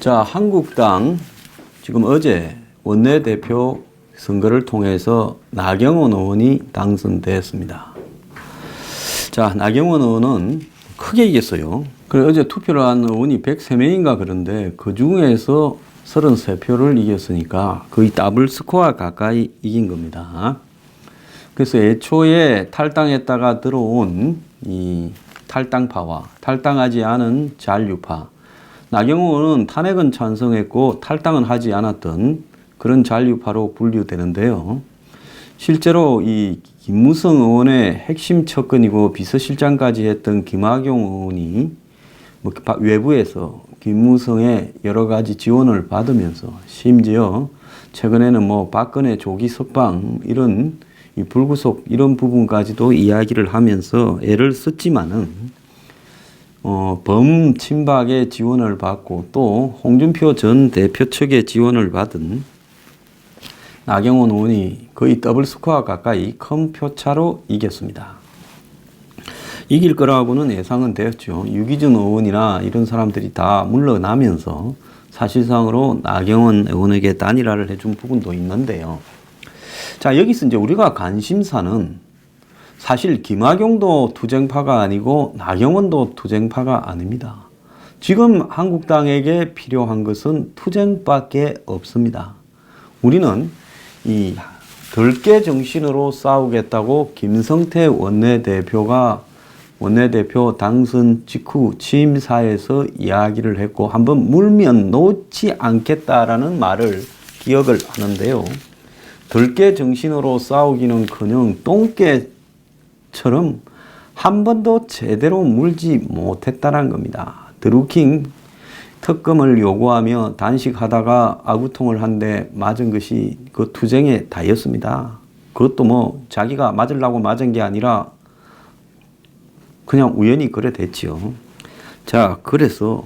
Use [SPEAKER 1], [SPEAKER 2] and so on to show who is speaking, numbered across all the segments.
[SPEAKER 1] 자, 한국당 지금 어제 원내대표 선거를 통해서 나경원 의원이 당선됐습니다. 자, 나경원 의원은 크게 이겼어요. 그래서 어제 투표를 한 의원이 103명인가 그런데 그 중에서 33표를 이겼으니까 거의 더블 스코어 가까이 이긴 겁니다. 그래서 애초에 탈당했다가 들어온 이 탈당파와 탈당하지 않은 잔류파, 나경원 의원은 탄핵은 찬성했고 탈당은 하지 않았던 그런 잔류파로 분류되는데요. 실제로 이 김무성 의원의 핵심 측근이고 비서실장까지 했던 김학용 의원이 외부에서 김무성의 여러 가지 지원을 받으면서 심지어 최근에는 박근혜 조기 석방 이런 이 불구속 이런 부분까지도 이야기를 하면서 애를 썼지만은 범친박의 지원을 받고 또 홍준표 전 대표 측의 지원을 받은 나경원 의원이 거의 더블 스코어 가까이 큰 표차로 이겼습니다. 이길 거라고는 예상은 되었죠. 유기준 의원이나 이런 사람들이 다 물러나면서 사실상으로 나경원 의원에게 단일화를 해준 부분도 있는데요. 자, 여기서 이제 우리가 관심사는 사실 김학용도 투쟁파가 아니고 나경원도 투쟁파가 아닙니다. 지금 한국당에게 필요한 것은 투쟁밖에 없습니다. 우리는 이 덜깨 정신으로 싸우겠다고 김성태 원내대표가 원내대표 당선 직후 취임사에서 이야기를 했고 한번 물면 놓지 않겠다라는 말을 기억을 하는데요. 덜깨 정신으로 싸우기는커녕 똥개처럼 한 번도 제대로 물지 못했다는 겁니다. 드루킹 특검을 요구하며 단식하다가 아구통을 한 대 맞은 것이 그 투쟁의 다였습니다. 그것도 자기가 맞으려고 맞은 게 아니라 그냥 우연히 그래 됐지요. 자, 그래서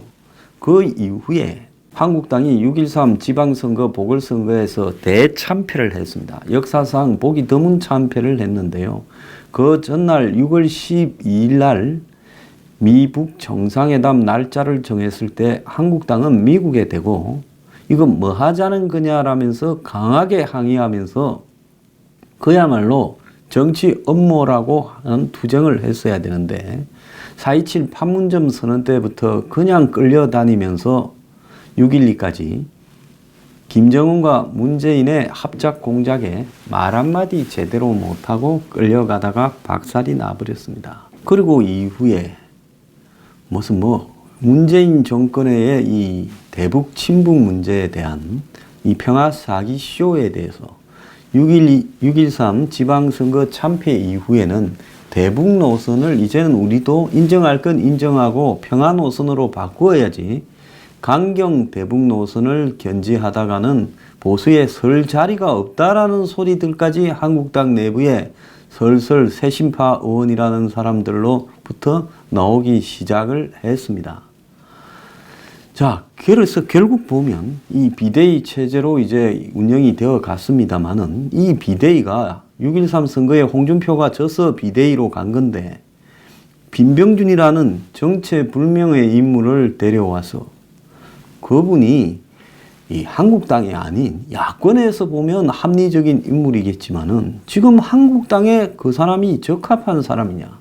[SPEAKER 1] 그 이후에 한국당이 6.13 지방선거 보궐선거에서 대참패를 했습니다. 역사상 보기 드문 참패를 했는데요. 그 전날 6월 12일 날 미북 정상회담 날짜를 정했을 때 한국당은 미국에 대고 이거 뭐 하자는 거냐라면서 강하게 항의하면서 그야말로 정치 음모라고 하는 투쟁을 했어야 되는데 4.27 판문점 선언 때부터 그냥 끌려다니면서 6.12까지 김정은과 문재인의 합작 공작에 말 한마디 제대로 못하고 끌려가다가 박살이 나버렸습니다. 그리고 이후에 무슨 문재인 정권의 이 대북 친북 문제에 대한 이 평화 사기 쇼에 대해서 6.13 지방선거 참패 이후에는 대북 노선을 이제는 우리도 인정할 건 인정하고 평화 노선으로 바꾸어야지 강경 대북 노선을 견지하다가는 보수에 설 자리가 없다라는 소리들까지 한국당 내부에 설설 새신파 의원이라는 사람들로부터 나오기 시작을 했습니다. 자, 그래서 결국 보면 이 비대위 체제로 이제 운영이 되어 갔습니다만은 이 비대위가 6.13 선거에 홍준표가 져서 비대위로 간 건데 빈병준이라는 정체불명의 인물을 데려와서 그분이 이 한국당이 아닌 야권에서 보면 합리적인 인물이겠지만은 지금 한국당에 그 사람이 적합한 사람이냐.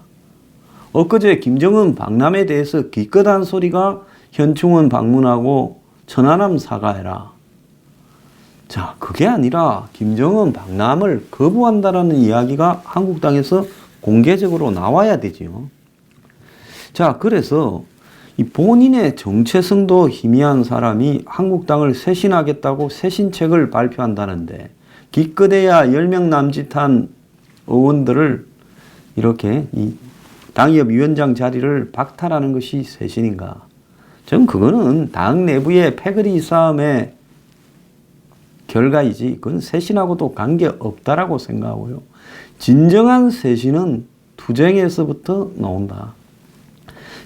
[SPEAKER 1] 엊그제 김정은 박람회에 대해서 기껏한 소리가 현충원 방문하고 천안함 사과해라. 자, 그게 아니라 김정은 박람을 거부한다라는 이야기가 한국당에서 공개적으로 나와야 되지요. 자, 그래서 이 본인의 정체성도 희미한 사람이 한국당을 쇄신하겠다고 쇄신책을 발표한다는데 기껏해야 10명 남짓한 의원들을 이렇게 이 당협위원장 자리를 박탈하는 것이 쇄신인가? 전 그거는 당 내부의 패거리 싸움의 결과이지 그건 쇄신하고도 관계없다라고 생각하고요. 진정한 쇄신은 투쟁에서부터 나온다.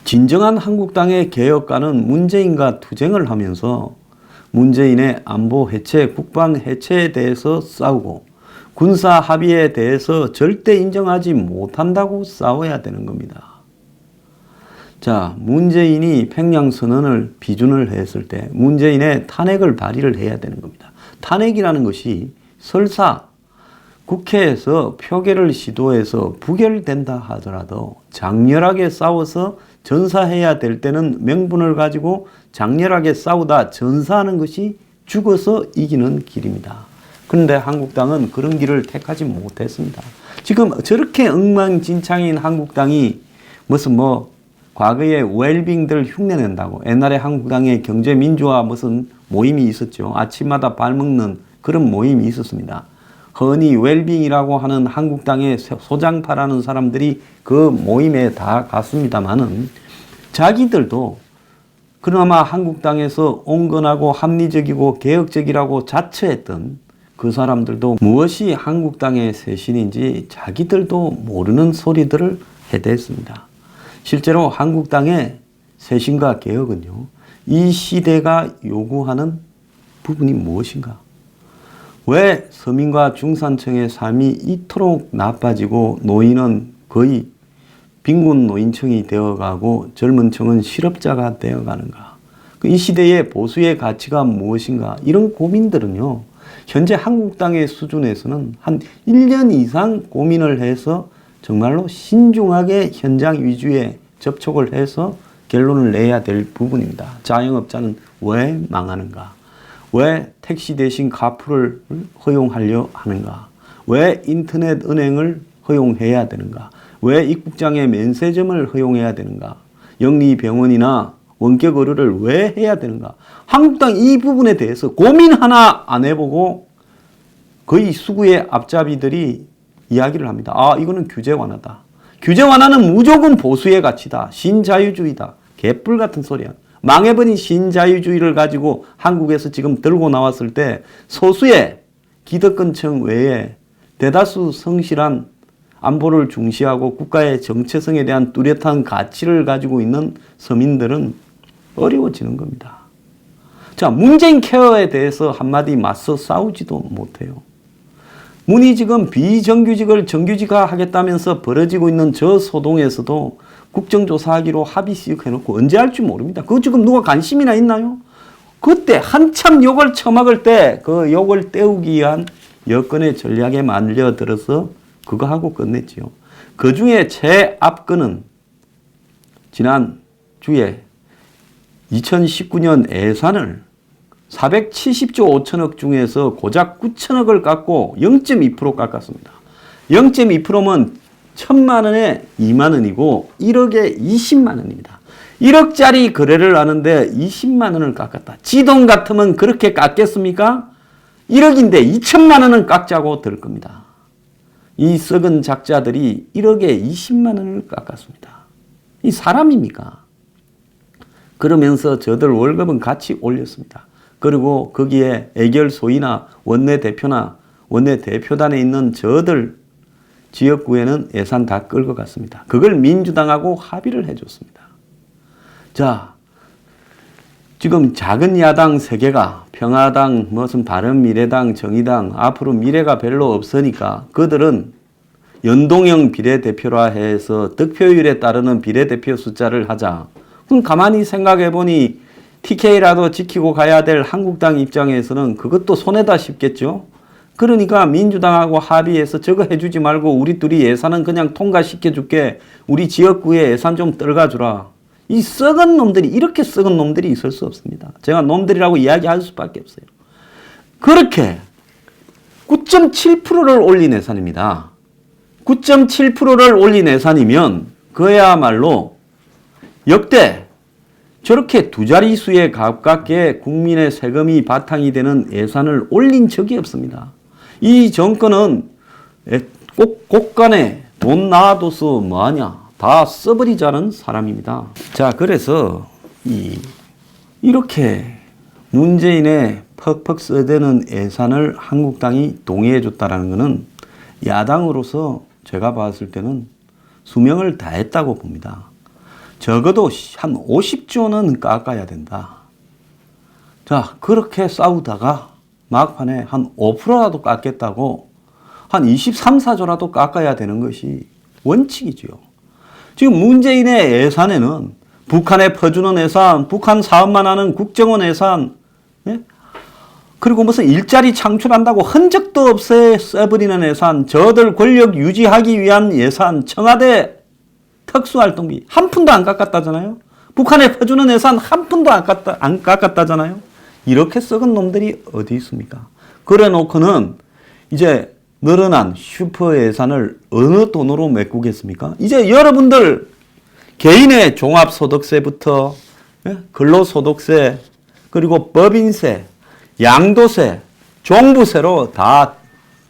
[SPEAKER 1] 진정한 한국당의 개혁가는 문재인과 투쟁을 하면서 문재인의 안보 해체, 국방 해체에 대해서 싸우고 군사 합의에 대해서 절대 인정하지 못한다고 싸워야 되는 겁니다. 자, 문재인이 평양선언을 비준을 했을 때 문재인의 탄핵을 발의를 해야 되는 겁니다. 탄핵이라는 것이 설사 국회에서 표결을 시도해서 부결된다 하더라도 장렬하게 싸워서 전사해야 될 때는 명분을 가지고 장렬하게 싸우다 전사하는 것이 죽어서 이기는 길입니다. 그런데 한국당은 그런 길을 택하지 못했습니다. 지금 저렇게 엉망진창인 한국당이 무슨 과거에 웰빙들 흉내낸다고 옛날에 한국당의 경제민주화 무슨 모임이 있었죠. 아침마다 밥 먹는 그런 모임이 있었습니다. 흔히 웰빙이라고 하는 한국당의 소장파라는 사람들이 그 모임에 다 갔습니다만은 자기들도 그나마 한국당에서 온건하고 합리적이고 개혁적이라고 자처했던 그 사람들도 무엇이 한국당의 쇄신인지 자기들도 모르는 소리들을 해댔습니다. 실제로 한국당의 쇄신과 개혁은요, 이 시대가 요구하는 부분이 무엇인가? 왜 서민과 중산층의 삶이 이토록 나빠지고 노인은 거의 빈곤 노인층이 되어가고 젊은 층은 실업자가 되어가는가? 이 시대의 보수의 가치가 무엇인가? 이런 고민들은요, 현재 한국당의 수준에서는 한 1년 이상 고민을 해서 정말로 신중하게 현장 위주의 접촉을 해서 결론을 내야 될 부분입니다. 자영업자는 왜 망하는가? 왜 택시 대신 카풀을 허용하려 하는가? 왜 인터넷 은행을 허용해야 되는가? 왜 입국장에 면세점을 허용해야 되는가? 영리병원이나 원격 의료를 왜 해야 되는가? 한국당 이 부분에 대해서 고민 하나 안 해보고 거의 수구의 앞잡이들이 이야기를 합니다. 아, 이거는 규제 완화다. 규제 완화는 무조건 보수의 가치다. 신자유주의다. 개뿔 같은 소리야. 망해버린 신자유주의를 가지고 한국에서 지금 들고 나왔을 때 소수의 기득권층 외에 대다수 성실한 안보를 중시하고 국가의 정체성에 대한 뚜렷한 가치를 가지고 있는 서민들은 어려워지는 겁니다. 자, 문재인 케어에 대해서 한마디 맞서 싸우지도 못해요. 문이 지금 비정규직을 정규직화하겠다면서 벌어지고 있는 저 소동에서도 국정조사하기로 합의 씩 해놓고 언제 할지 모릅니다. 그거 지금 누가 관심이나 있나요? 그때 한참 욕을 처먹을 때 그 욕을 때우기 위한 여권의 전략에 말려들어서 그거 하고 끝냈지요. 그 중에 최앞건은 지난 주에 2019년 예산을 470조 5천억 중에서 고작 9천억을 깎고 0.2% 깎았습니다. 0.2%면 1,000만 원에 2만 원이고 1억에 20만 원입니다. 1억짜리 거래를 하는데 20만 원을 깎았다. 지 돈 같으면 그렇게 깎겠습니까? 1억인데 2천만 원은 깎자고 들 겁니다. 이 썩은 작자들이 1억에 20만 원을 깎았습니다. 이 사람입니까? 그러면서 저들 월급은 같이 올렸습니다. 그리고 거기에 애결소위나 원내대표나 원내대표단에 있는 저들 지역구에는 예산 다 끌고 갔습니다. 그걸 민주당하고 합의를 해줬습니다. 자, 지금 작은 야당 3개가 평화당, 무슨 바른미래당, 정의당 앞으로 미래가 별로 없으니까 그들은 연동형 비례대표라 해서 득표율에 따르는 비례대표 숫자를 하자. 그럼 가만히 생각해보니 TK라도 지키고 가야 될 한국당 입장에서는 그것도 손해다 싶겠죠. 그러니까 민주당하고 합의해서 저거 해주지 말고 우리 둘이 예산은 그냥 통과시켜줄게. 우리 지역구에 예산 좀 떨가주라. 이 썩은 놈들이, 이렇게 썩은 놈들이 있을 수 없습니다. 제가 놈들이라고 이야기할 수밖에 없어요. 그렇게 9.7%를 올린 예산입니다. 9.7%를 올린 예산이면 그야말로 역대 저렇게 두 자릿수에 가깝게 국민의 세금이 바탕이 되는 예산을 올린 적이 없습니다. 이 정권은 곳간에 돈 놔둬서 뭐하냐 다 써버리자는 사람입니다. 자, 그래서 이렇게 문재인의 퍽퍽 써대는 예산을 한국당이 동의해줬다는 것은 야당으로서 제가 봤을 때는 수명을 다했다고 봅니다. 적어도 한 50조는 깎아야 된다. 자, 그렇게 싸우다가 막판에 한 5%라도 깎겠다고 한 23, 4조라도 깎아야 되는 것이 원칙이지요. 지금 문재인의 예산에는 북한에 퍼주는 예산, 북한 사업만 하는 국정원 예산, 예? 그리고 무슨 일자리 창출한다고 흔적도 없이 써버리는 예산, 저들 권력 유지하기 위한 예산, 청와대 특수활동비 한 푼도 안 깎았다잖아요. 북한에 퍼주는 예산 한 푼도 안 깎았다잖아요. 이렇게 썩은 놈들이 어디 있습니까? 그래 놓고는 이제 늘어난 슈퍼 예산을 어느 돈으로 메꾸겠습니까? 이제 여러분들 개인의 종합소득세부터 근로소득세, 그리고 법인세, 양도세, 종부세로 다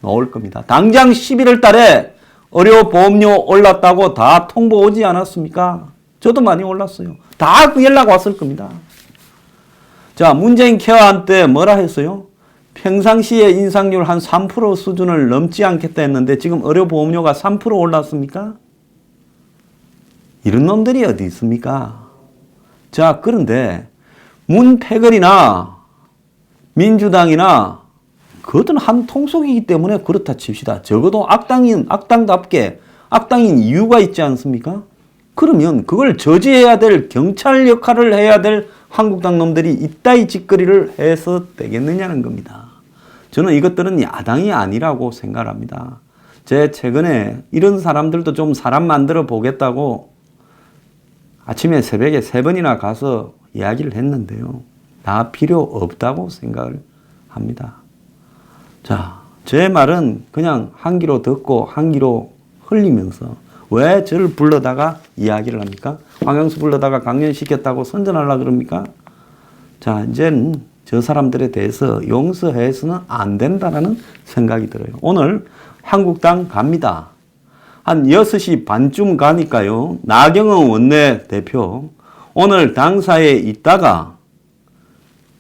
[SPEAKER 1] 나올 겁니다. 당장 11월 달에 의료보험료 올랐다고 다 통보 오지 않았습니까? 저도 많이 올랐어요. 다 그 연락 왔을 겁니다. 자, 문재인 케어한 때 뭐라 했어요? 평상시에 인상률 한 3% 수준을 넘지 않겠다 했는데 지금 의료보험료가 3% 올랐습니까? 이런 놈들이 어디 있습니까? 자, 그런데 문패거리나 민주당이나 그것은 한 통속이기 때문에 그렇다 칩시다. 적어도 악당답게 악당인 이유가 있지 않습니까? 그러면 그걸 저지해야 될 경찰 역할을 해야 될 한국당 놈들이 이따위 짓거리를 해서 되겠느냐는 겁니다. 저는 이것들은 야당이 아니라고 생각합니다. 제 최근에 이런 사람들도 좀 사람 만들어 보겠다고 아침에 새벽에 3번이나 가서 이야기를 했는데요. 다 필요 없다고 생각을 합니다. 자, 제 말은 그냥 한 귀로 듣고 한 귀로 흘리면서 왜 저를 불러다가 이야기를 합니까? 황영수 불러다가 강연시켰다고 선전하려고 그럽니까? 자, 이제는 저 사람들에 대해서 용서해서는 안 된다는 생각이 들어요. 오늘 한국당 갑니다. 한 6시 반쯤 가니까요. 나경원 원내대표 오늘 당사에 있다가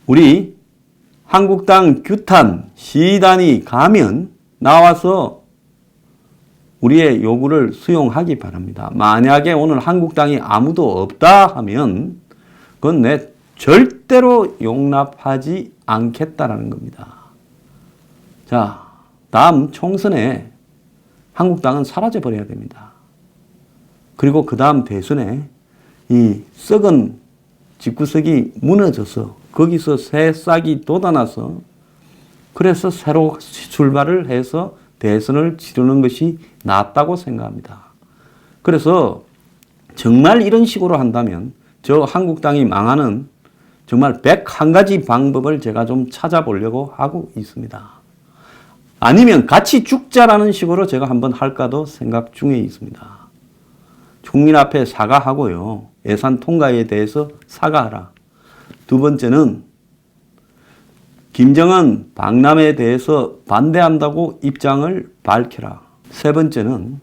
[SPEAKER 1] 우리 한국당 규탄 시단이 가면 나와서 우리의 요구를 수용하기 바랍니다. 만약에 오늘 한국당이 아무도 없다 하면 그건 내 절대로 용납하지 않겠다라는 겁니다. 자, 다음 총선에 한국당은 사라져버려야 됩니다. 그리고 그 다음 대선에 이 썩은 집구석이 무너져서 거기서 새 싹이 돋아나서 그래서 새로 출발을 해서 대선을 치르는 것이 낫다고 생각합니다. 그래서 정말 이런 식으로 한다면 저 한국당이 망하는 정말 101가지 방법을 제가 좀 찾아보려고 하고 있습니다. 아니면 같이 죽자라는 식으로 제가 한번 할까도 생각 중에 있습니다. 국민 앞에 사과하고요. 예산 통과에 대해서 사과하라. 두 번째는 김정은 방남에 대해서 반대한다고 입장을 밝혀라. 세 번째는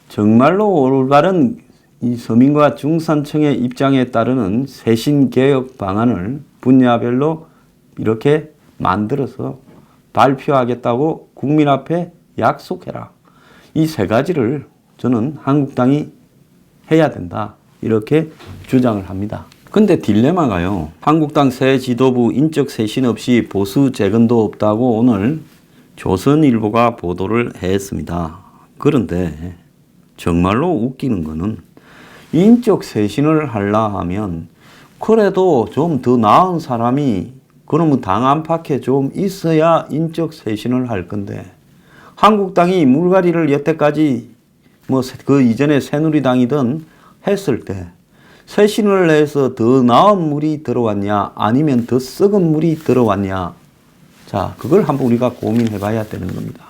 [SPEAKER 1] 정말로 올바른 이 서민과 중산층의 입장에 따르는 쇄신개혁 방안을 분야별로 이렇게 만들어서 발표하겠다고 국민 앞에 약속해라. 이 세 가지를 저는 한국당이 해야 된다. 이렇게 주장을 합니다. 근데 딜레마가요. 한국당 새 지도부 인적 쇄신 없이 보수 재건도 없다고 오늘 조선일보가 보도를 했습니다. 그런데 정말로 웃기는 거는 인적 쇄신을 하려 하면 그래도 좀 더 나은 사람이 그러면 당 안팎에 좀 있어야 인적 쇄신을 할 건데 한국당이 물갈이를 여태까지 뭐 그 이전에 새누리당이든 했을 때 쇄신을 해서 더 나은 물이 들어왔냐 아니면 더 썩은 물이 들어왔냐. 자, 그걸 한번 우리가 고민해 봐야 되는 겁니다.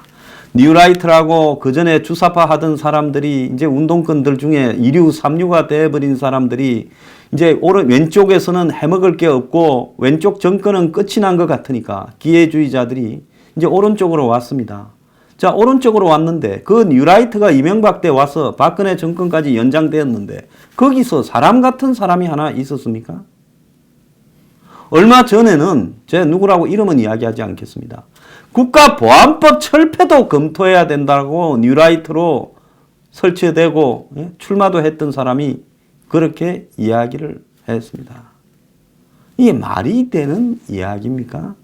[SPEAKER 1] 뉴라이트라고 그 전에 주사파 하던 사람들이 이제 운동권들 중에 2류, 3류가 돼버린 사람들이 이제 왼쪽에서는 해먹을 게 없고 왼쪽 정권은 끝이 난 것 같으니까 기회주의자들이 이제 오른쪽으로 왔습니다. 자, 오른쪽으로 왔는데 그 뉴라이트가 이명박 때 와서 박근혜 정권까지 연장되었는데 거기서 사람 같은 사람이 하나 있었습니까? 얼마 전에는 제가 누구라고 이름은 이야기하지 않겠습니다. 국가보안법 철폐도 검토해야 된다고 뉴라이트로 설치되고 출마도 했던 사람이 그렇게 이야기를 했습니다. 이게 말이 되는 이야기입니까?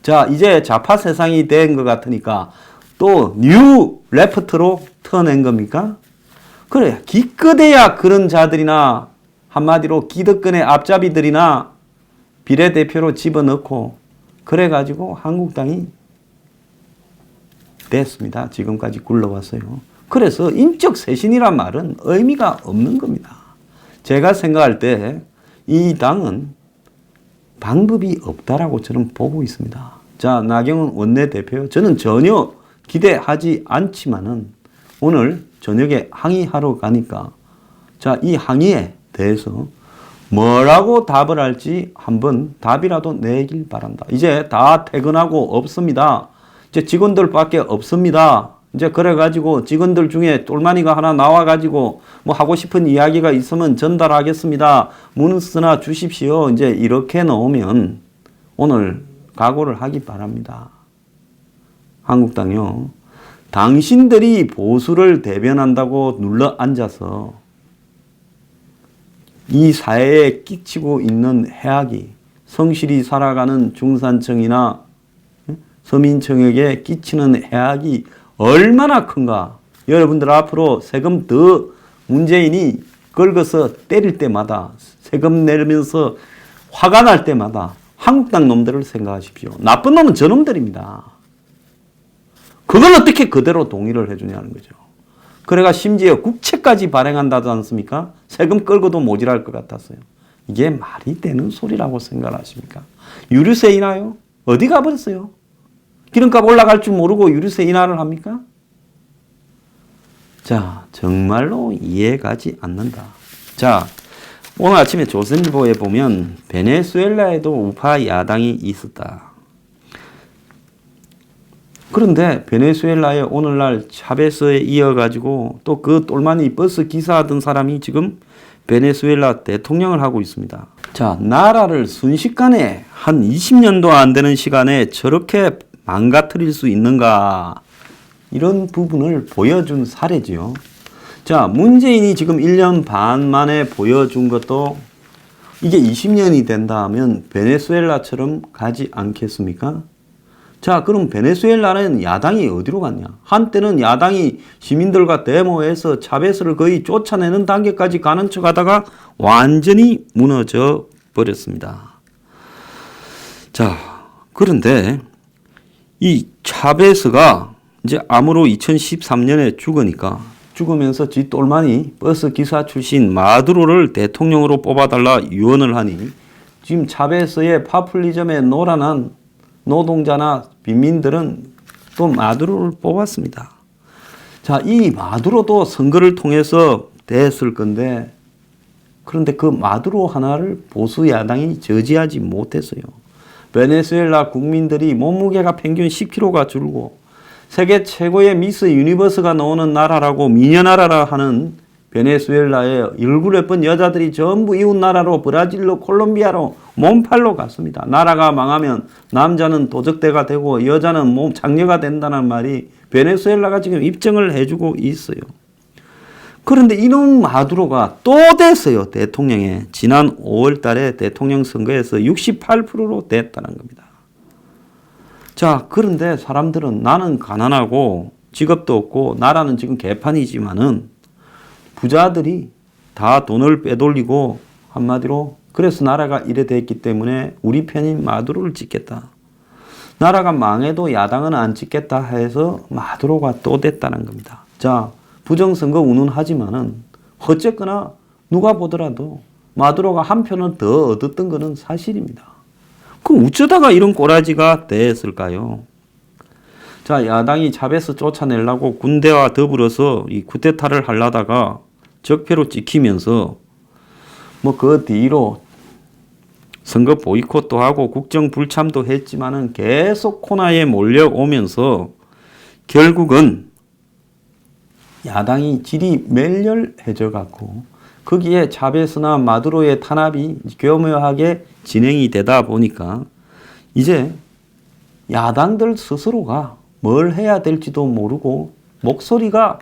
[SPEAKER 1] 자, 이제 좌파 세상이 된 것 같으니까 또 뉴 레프트로 터낸 겁니까? 그래, 기껏해야 그런 자들이나 한마디로 기득권의 앞잡이들이나 비례대표로 집어넣고 그래가지고 한국당이 됐습니다. 지금까지 굴러왔어요. 그래서 인적 쇄신이란 말은 의미가 없는 겁니다. 제가 생각할 때 이 당은 방법이 없다라고 저는 보고 있습니다. 자, 나경원 원내대표, 저는 전혀 기대하지 않지만은 오늘 저녁에 항의하러 가니까 자, 이 항의에 대해서 뭐라고 답을 할지 한번 답이라도 내길 바란다. 이제 다 퇴근하고 없습니다. 이제 직원들밖에 없습니다. 이제 그래가지고 직원들 중에 똘마니가 하나 나와가지고 뭐 하고 싶은 이야기가 있으면 전달하겠습니다. 문서나 주십시오. 이제 이렇게 놓으면 오늘 각오를 하기 바랍니다. 한국당요. 당신들이 보수를 대변한다고 눌러 앉아서 이 사회에 끼치고 있는 해악이 성실히 살아가는 중산층이나 서민층에게 끼치는 해악이 얼마나 큰가. 여러분들 앞으로 세금 더 문재인이 긁어서 때릴 때마다 세금 내면서 화가 날 때마다 한국당 놈들을 생각하십시오. 나쁜 놈은 저놈들입니다. 그걸 어떻게 그대로 동의를 해주냐는 거죠. 그래가 심지어 국채까지 발행한다지 않습니까? 세금 끌고도 모자랄 것 같았어요. 이게 말이 되는 소리라고 생각하십니까? 유류세 인하요? 어디 가버렸어요? 기름값 올라갈 줄 모르고 유류세 인하를 합니까? 자, 정말로 이해가지 않는다. 자, 오늘 아침에 조선일보에 보면 베네수엘라에도 우파 야당이 있었다. 그런데 베네수엘라의 오늘날 차베스에 이어가지고 또 그 똘마니 버스 기사하던 사람이 지금 베네수엘라 대통령을 하고 있습니다. 자, 나라를 순식간에 한 20년도 안 되는 시간에 저렇게 망가뜨릴 수 있는가, 이런 부분을 보여준 사례지요. 자, 문재인이 지금 1년 반 만에 보여준 것도 이게 20년이 된다 하면 베네수엘라처럼 가지 않겠습니까? 자, 그럼 베네수엘라는 야당이 어디로 갔냐? 한때는 야당이 시민들과 데모해서 차베스를 거의 쫓아내는 단계까지 가는 척 하다가 완전히 무너져 버렸습니다. 자, 그런데 이 차베스가 이제 암으로 2013년에 죽으면서 지 똘마니 버스 기사 출신 마두로를 대통령으로 뽑아달라 유언을 하니 지금 차베스의 파퓰리즘에 노란한 노동자나 빈민들은 또 마두로를 뽑았습니다. 자, 이 마두로도 선거를 통해서 됐을 건데 그런데 그 마두로 하나를 보수 야당이 저지하지 못했어요. 베네수엘라 국민들이 몸무게가 평균 10kg가 줄고 세계 최고의 미스 유니버스가 나오는 나라라고 미녀나라라 하는 베네수엘라에 얼굴 예쁜 여자들이 전부 이웃 나라로 브라질로 콜롬비아로 몸팔로 갔습니다. 나라가 망하면 남자는 도적대가 되고 여자는 장녀가 된다는 말이 베네수엘라가 지금 입증을 해주고 있어요. 그런데 이놈 마두로가 또 됐어요. 대통령에. 지난 5월 달에 대통령 선거에서 68%로 됐다는 겁니다. 자, 그런데 사람들은 나는 가난하고 직업도 없고 나라는 지금 개판이지만은 부자들이 다 돈을 빼돌리고 한마디로 그래서 나라가 이래 됐기 때문에 우리 편인 마두로를 찍겠다. 나라가 망해도 야당은 안 찍겠다 해서 마두로가 또 됐다는 겁니다. 자, 부정선거 운운하지만은 어쨌거나 누가 보더라도 마두로가 한 표는 더 얻었던 것은 사실입니다. 그럼 어쩌다가 이런 꼬라지가 됐을까요? 자, 야당이 차베스 쫓아내려고 군대와 더불어서 이 쿠데타를 하려다가 적폐로 찍히면서 뭐 그 뒤로 선거 보이콧도 하고 국정 불참도 했지만은 계속 코너에 몰려오면서 결국은 야당이 질이 멸렬해져 갖고 거기에 차베스나 마두로의 탄압이 교묘하게 진행이 되다 보니까 이제 야당들 스스로가 뭘 해야 될지도 모르고 목소리가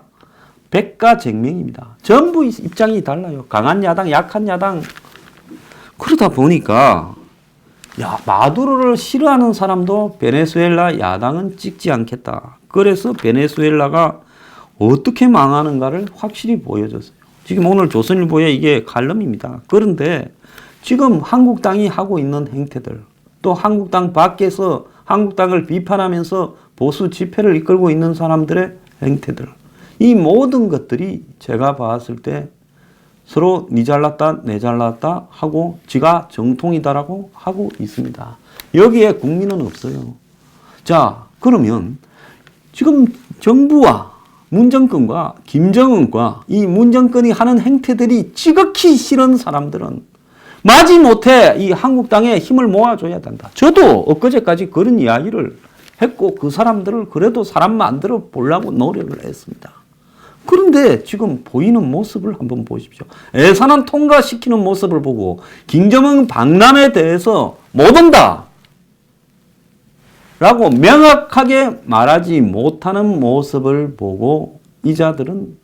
[SPEAKER 1] 백가쟁명입니다. 전부 입장이 달라요. 강한 야당, 약한 야당. 그러다 보니까 마두로를 싫어하는 사람도 베네수엘라 야당은 찍지 않겠다. 그래서 베네수엘라가 어떻게 망하는가를 확실히 보여줬어요. 지금 오늘 조선일보에 이게 칼럼입니다. 그런데 지금 한국당이 하고 있는 행태들, 또 한국당 밖에서 한국당을 비판하면서 보수 집회를 이끌고 있는 사람들의 행태들, 이 모든 것들이 제가 봤을 때 서로 니 잘났다 내 잘났다 하고 지가 정통이다라고 하고 있습니다. 여기에 국민은 없어요. 자, 그러면 지금 정부와 문정권과 김정은과 이 문정권이 하는 행태들이 지극히 싫은 사람들은 마지못해 이 한국당에 힘을 모아줘야 된다. 저도 엊그제까지 그런 이야기를 했고 그 사람들을 그래도 사람 만들어 보려고 노력을 했습니다. 그런데 지금 보이는 모습을 한번 보십시오. 예산안 통과시키는 모습을 보고 김정은 방남에 대해서 못 온다 라고 명확하게 말하지 못하는 모습을 보고 이 자들은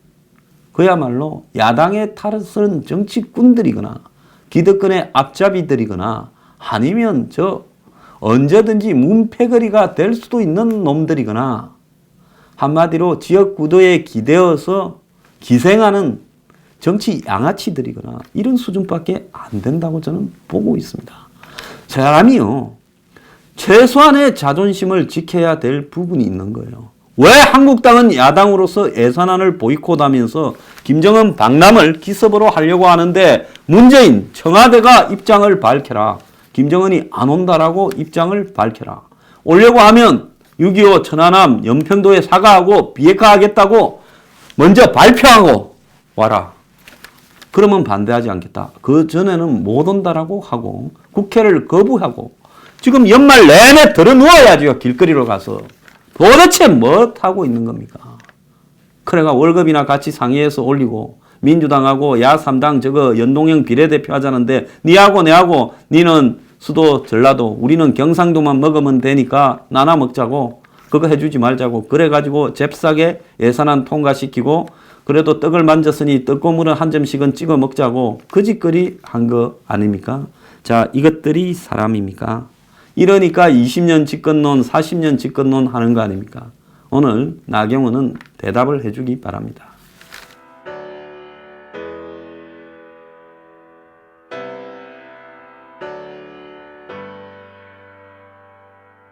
[SPEAKER 1] 그야말로 야당의 탈을 정치꾼들이거나 기득권의 앞잡이들이거나 아니면 언제든지 문패거리가 될 수도 있는 놈들이거나 한마디로 지역 구도에 기대어서 기생하는 정치 양아치들이거나 이런 수준밖에 안 된다고 저는 보고 있습니다. 사람이요, 최소한의 자존심을 지켜야 될 부분이 있는 거예요. 왜 한국당은 야당으로서 예산안을 보이콧하면서 김정은 방남을 기습으로 하려고 하는데 문재인 청와대가 입장을 밝혀라. 김정은이 안 온다라고 입장을 밝혀라. 오려고 하면 6.25 천안함 연평도에 사과하고 비핵화하겠다고 먼저 발표하고 와라. 그러면 반대하지 않겠다. 그 전에는 못 온다라고 하고 국회를 거부하고 지금 연말 내내 들어누워야죠. 길거리로 가서. 도대체 뭐 하고 있는 겁니까? 그래가 월급이나 같이 상의해서 올리고 민주당하고 야3당 연동형 비례대표 하자는데 니하고 내하고 니는 수도 전라도 우리는 경상도만 먹으면 되니까 나눠 먹자고 그거 해주지 말자고 그래가지고 잽싸게 예산안 통과시키고 그래도 떡을 만졌으니 떡고물은 한 점씩은 찍어 먹자고 그 짓거리 한 거 아닙니까? 자, 이것들이 사람입니까? 이러니까 20년 집권론, 40년 집권론 하는 거 아닙니까? 오늘 나경원은 대답을 해주기 바랍니다.